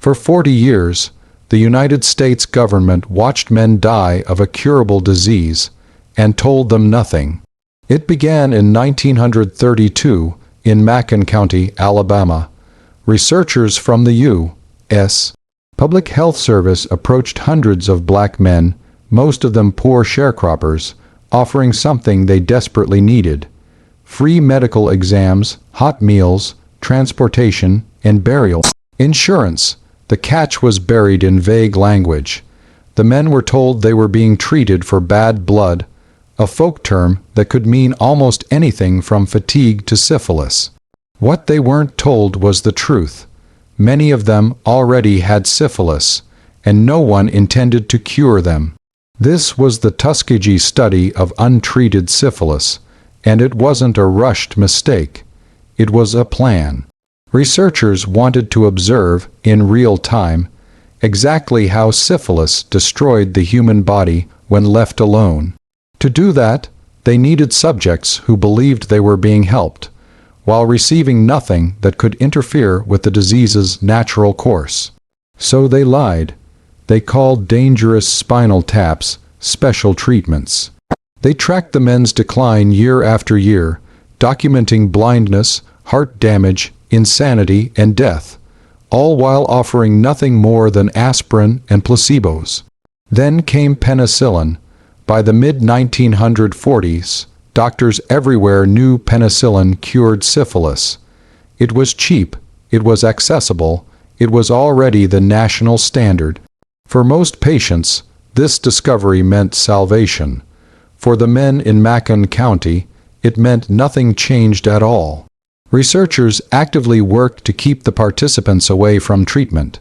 For 40 years, the United States government watched men die of a curable disease and told them nothing. It began in 1932 in Macon County, Alabama. Researchers from the U.S. Public Health Service approached hundreds of black men, most of them poor sharecroppers, offering something they desperately needed: free medical exams, hot meals, transportation, and burial. Insurance. The catch was buried in vague language. The men were told they were being treated for bad blood, a folk term that could mean almost anything from fatigue to syphilis. What they weren't told was the truth. Many of them already had syphilis, and no one intended to cure them. This was the Tuskegee Study of untreated syphilis, and it wasn't a rushed mistake. It was a plan. Researchers wanted to observe, in real time, exactly how syphilis destroyed the human body when left alone. To do that, they needed subjects who believed they were being helped, while receiving nothing that could interfere with the disease's natural course. So they lied. They called dangerous spinal taps special treatments. They tracked the men's decline year after year, documenting blindness, heart damage, insanity, and death, all while offering nothing more than aspirin and placebos. Then came penicillin. By the mid-1940s, doctors everywhere knew penicillin cured syphilis. It was cheap, it was accessible, it was already the national standard. For most patients, this discovery meant salvation. For the men in Macon County, it meant nothing changed at all. Researchers actively worked to keep the participants away from treatment,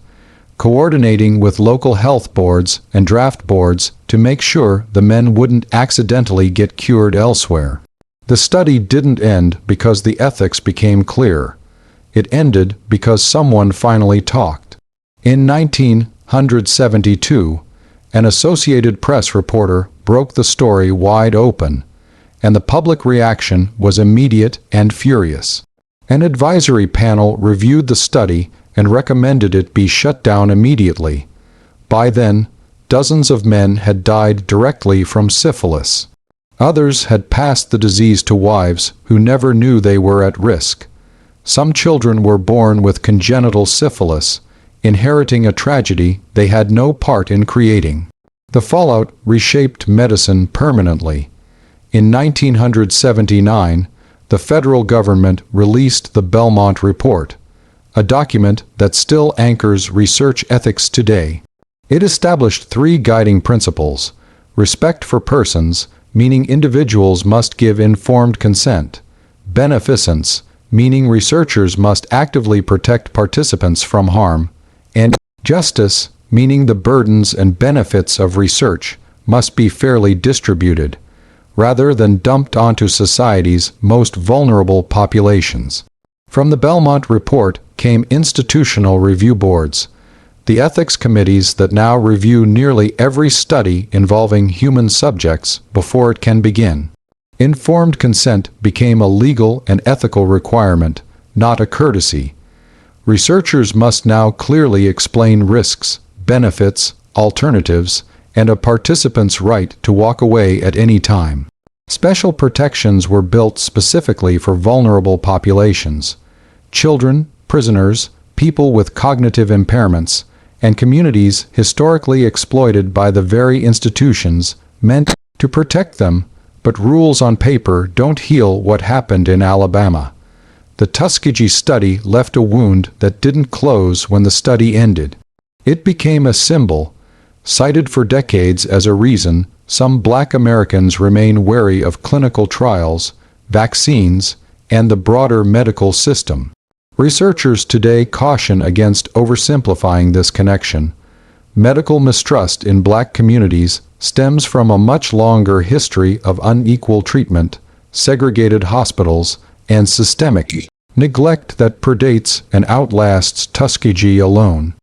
coordinating with local health boards and draft boards to make sure the men wouldn't accidentally get cured elsewhere. The study didn't end because the ethics became clear. It ended because someone finally talked. In 1972, an Associated Press reporter broke the story wide open, and the public reaction was immediate and furious. An advisory panel reviewed the study and recommended it be shut down immediately. By then, dozens of men had died directly from syphilis. Others had passed the disease to wives who never knew they were at risk. Some children were born with congenital syphilis, inheriting a tragedy they had no part in creating. The fallout reshaped medicine permanently. In 1979, the federal government released the Belmont Report, a document that still anchors research ethics today. It established 3 guiding principles: respect for persons, meaning individuals must give informed consent; beneficence, meaning researchers must actively protect participants from harm; and justice, meaning the burdens and benefits of research must be fairly distributed, rather than dumped onto society's most vulnerable populations. From the Belmont Report came institutional review boards, the ethics committees that now review nearly every study involving human subjects before it can begin. Informed consent became a legal and ethical requirement, not a courtesy. Researchers must now clearly explain risks, benefits, alternatives, and a participant's right to walk away at any time. Special protections were built specifically for vulnerable populations: children, prisoners, people with cognitive impairments, and communities historically exploited by the very institutions meant to protect them, but rules on paper don't heal what happened in Alabama. The Tuskegee Study left a wound that didn't close when the study ended. It became a symbol, cited for decades as a reason some Black Americans remain wary of clinical trials, vaccines, and the broader medical system. Researchers today caution against oversimplifying this connection. Medical mistrust in Black communities stems from a much longer history of unequal treatment, segregated hospitals, and systemic neglect that predates and outlasts Tuskegee alone.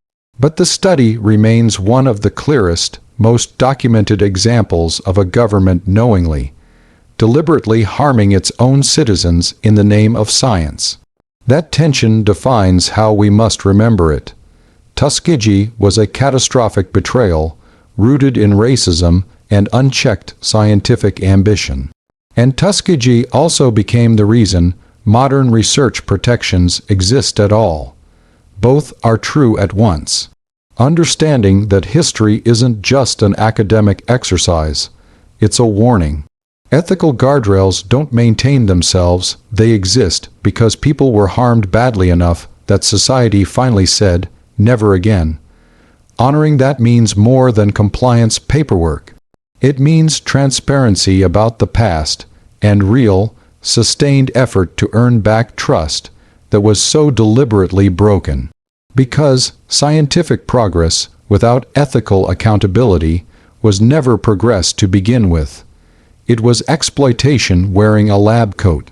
But the study remains one of the clearest, most documented examples of a government knowingly, deliberately harming its own citizens in the name of science. That tension defines how we must remember it. Tuskegee was a catastrophic betrayal, rooted in racism and unchecked scientific ambition. And Tuskegee also became the reason modern research protections exist at all. Both are true at once. Understanding that history isn't just an academic exercise, it's a warning. Ethical guardrails don't maintain themselves, they exist because people were harmed badly enough that society finally said, never again. Honoring that means more than compliance paperwork. It means transparency about the past and real, sustained effort to earn back trust that was so deliberately broken. Because scientific progress without ethical accountability was never progress to begin with. It was exploitation wearing a lab coat.